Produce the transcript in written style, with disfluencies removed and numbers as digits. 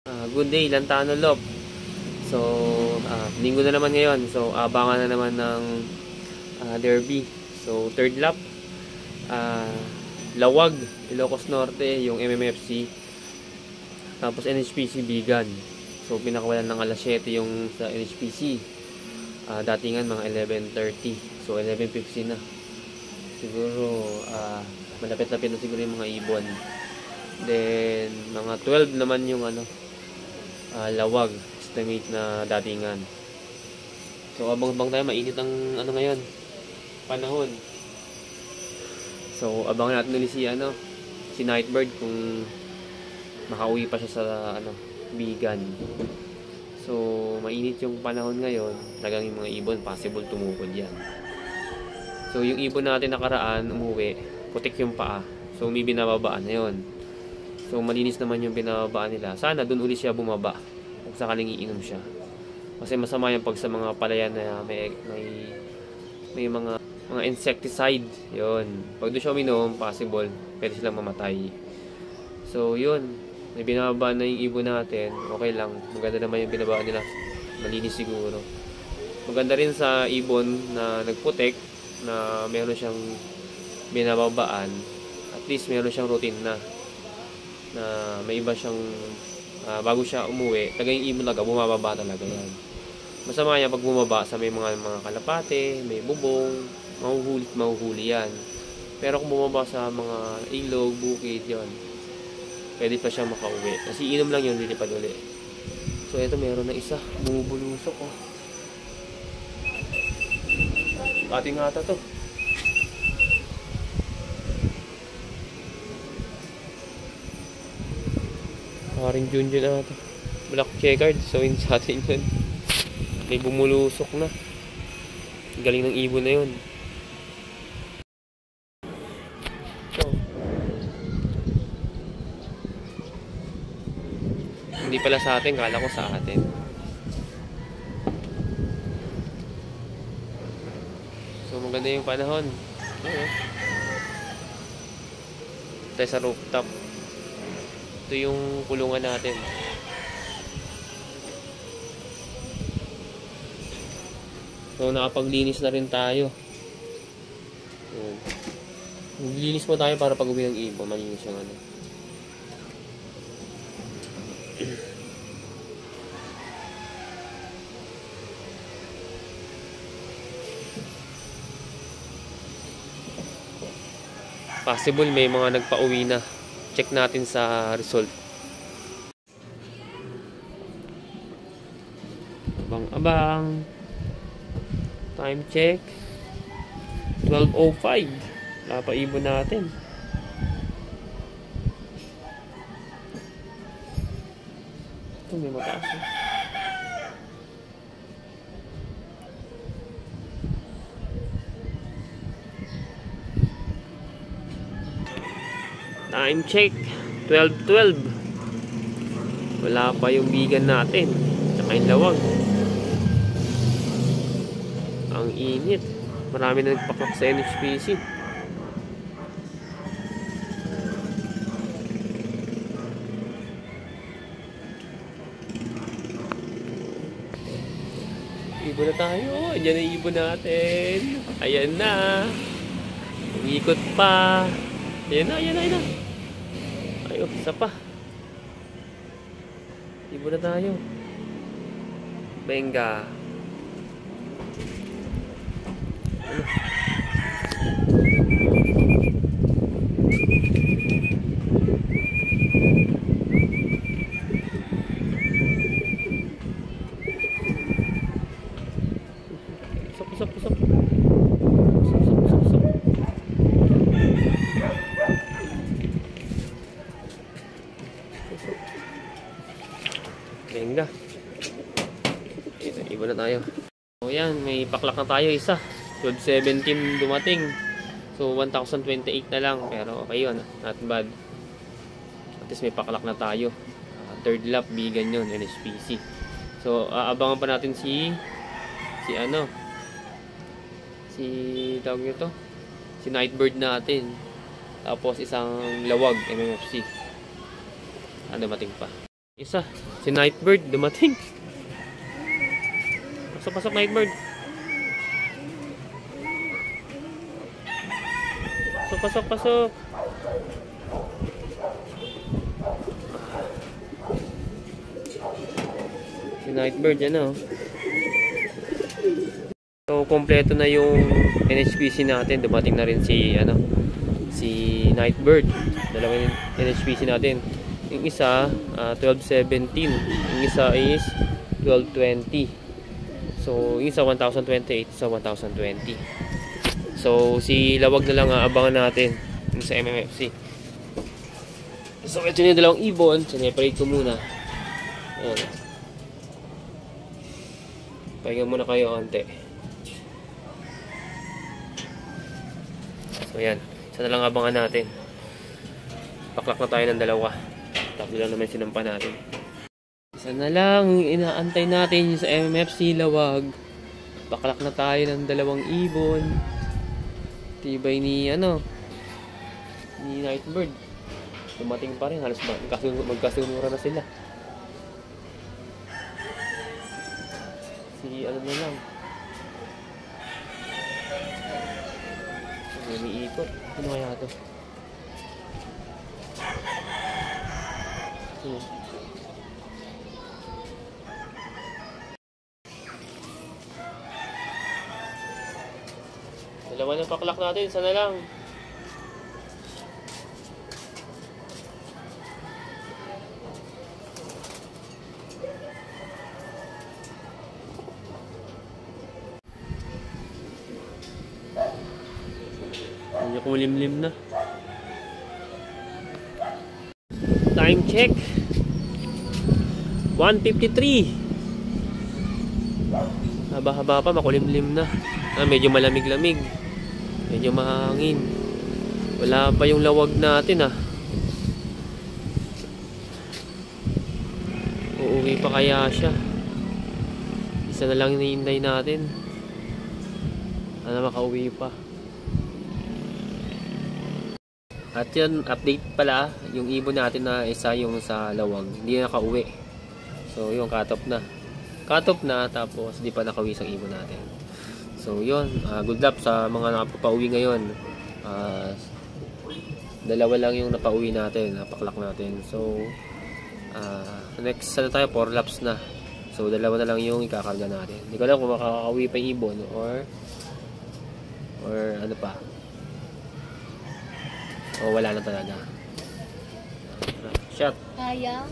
Good day, Lantano Lop. So, linggo na naman ngayon. So, abangan na naman ng derby. So, third lap. Lawag, Ilocos Norte, yung MMFC. Tapos NHPC Bigan. So, pinakawalan ng alas 7 yung sa NHPC. Datingan mga 11:30. So, 11:50 na. Siguro, malapit-lapit na siguro yung mga ibon. Then, mga 12 naman yung Lawag, estimate na datingan. So abang-abang tayo, mainit ang ngayon, panahon. So abangan natin ulit si Nightbird kung makauwi pa siya sa Bigan. So mainit yung panahon ngayon, talagang yung mga ibon possible tumukod yan. So yung ibon natin nakaraan umuwi, putik yung paa. So may binababaan na yun. So malinis naman yung binababaan nila. Sana dun ulit siya bumaba kung sakaling iinom siya. Kasi masama yan pag sa mga palayan na may mga insecticide. Yun. Pag doon siya uminom, possible pwede silang mamatay. So yun. May binababaan na yung ibon natin. Okay lang. Maganda naman yung binababaan nila. Malinis siguro. Maganda rin sa ibon na nagputek na meron siyang binababaan. At least meron siyang routine na may iba siyang bago siya umuwi, talaga yung ibon talaga bumababa talaga yan. Masama yan pag bumaba sa may mga kalapate, may bubong, mahuhuli yan. Pero kung bumaba sa mga ilog, bukid, yon, pwede pa siyang makauwi. Kasi inom lang yun, lilipad uli. So eto, meron na isa, bumubulusok oh. Ating ata to. Paring Junjun na ito. Black checkered. So yun sa atin yun. May bumulusok na. Galing ng ibon na yun. So, hindi pala sa atin. Kala ko sa atin. So maganda yung panahon. Tayo sa rooftop. Ito yung kulungan natin. So nakapaglinis na rin tayo. Maglinis mo tayo para pag uwi ng ibon, malinis yung Possible may mga nagpa-uwi na. Check natin sa result. Abang-abang. Time check. 12:05. Wala pa ibon natin. Ito may mataas. Time check 12:12. Wala pa yung bigan natin. Tsaka yung lawag. Ang init. Marami na nagpaklak sa NHPC. Ibon na tayo. Ayan ang ibon natin. Ayan na. Umikot pa. Ayan na, ayan na, ayan na. Ayun, isa pa. Ibon na tayo. Benga. Usap. Benga. Ibon na tayo. So yan, may paklak na tayo isa. 12:17 dumating. So 1,028 na lang. Pero okay yun, not bad. At least may paklak na tayo. Third lap, bigan yun, NHPC. So aabangan pa natin si tawag nyo to, si Nightbird natin. Tapos isang lawag, MMFC. Dumating pa. Isa. Si Nightbird dumating. Pasok, Nightbird. Pasok. Si Nightbird, yan o. So, kompleto na yung NHPC natin. Dumating na rin si Nightbird. Dalawang NHPC natin. Yung isa, 1217. Yung isa is 1220. So, yung isa 1028, isa 1020. So, si Lawag na lang abangan natin yung sa MMFC. So, ito na yung dalawang ibon. Sineparate ko muna. Ayan. Pahinga muna kayo konti. So, ayan. Isa na lang abangan natin. Paklak na tayo ng dalawa. Tatlo lang naman sinampa natin. Isa na lang inaantay natin yung sa MMFC Lawag. Paklak na tayo ng dalawang ibon. Tibay ni Nightbird. Dumating pa rin, halos magkasunura na sila. Si na lang. Umiikot. Ano kaya ito? Dalawa ng paklak natin, isa na lang. Hindi ko limlim na. Time check. 1:53. Haba-haba pa, makulimlim na. Medyo malamig-lamig. Medyo mahangin. Wala pa yung lawag natin Uuwi pa kaya siya? Isa na lang hinihintay natin. Sana makauwi pa. At yun, update pala, yung ibon natin na isa yung sa lawag, hindi na nakauwi. So yun, cut off na, tapos di pa nakauwi sa ibon natin. So yun, good luck sa mga nakapauwi ngayon. Dalawa lang yung napauwi natin, napaklak natin. So next tayo, 4 laps na. So dalawa na lang yung ikakarga natin. Hindi ko alam kung makakauwi pa yung ibon or ano pa. O wala na talaga. Shot. Sayang.